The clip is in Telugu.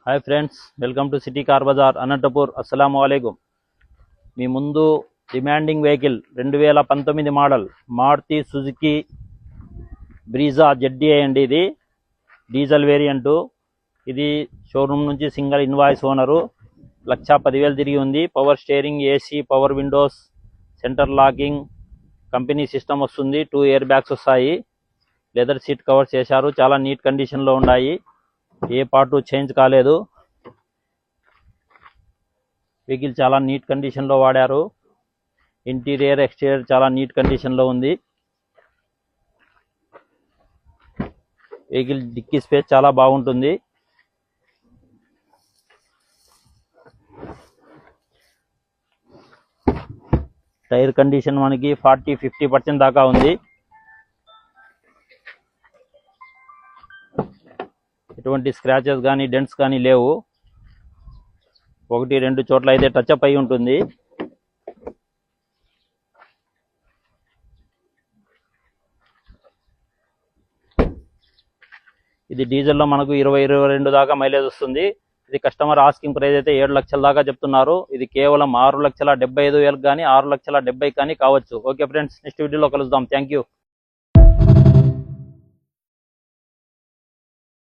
Hi friends, welcome to city car bazaar Anantapur. అస్సలాము అలైకుం. మీ ముందు demanding vehicle 2019 model Maruti Suzuki Brezza ZDI అండి. ఇది డీజిల్ వేరియంటు. ఇది షోరూమ్ నుంచి సింగిల్ ఇన్వాయిస్ ఓనరు. 1,10,000 తిరిగి ఉంది. Power steering, AC, power windows, centre locking, company system వస్తుంది. 2 ఎయిర్ బ్యాగ్స్ వస్తాయి. లెదర్ సీట్ కవర్స్ చేశారు. చాలా నీట్ కండిషన్లో ఉన్నాయి. ఏ పార్టు చేంజ్ కాలేదు. వెహికల్ చాలా నీట్ కండిషన్లో వాడారు. ఇంటీరియర్, ఎక్స్టీరియర్ చాలా నీట్ కండిషన్లో ఉంది. వెహికల్ డిక్కీ స్పేస్ చాలా బాగుంటుంది. టైర్ కండిషన్ మనకి 40-50% దాకా ఉంది. ఎటువంటి స్క్రాచెస్ కానీ డెంట్స్ కానీ లేవు. 1-2 చోట్ల అయితే టచ్అప్ అయి ఉంటుంది. ఇది డీజిల్లో మనకు 20-22 దాకా మైలేజ్ వస్తుంది. ఇది కస్టమర్ ఆస్కింగ్ ప్రైస్ అయితే 7 లక్షల దాకా చెప్తున్నారు. ఇది కేవలం 6,75,000 కానీ 6,70,000 కానీ కావచ్చు. ఓకే ఫ్రెండ్స్, నెక్స్ట్ వీడియోలో కలుద్దాం. Thank you.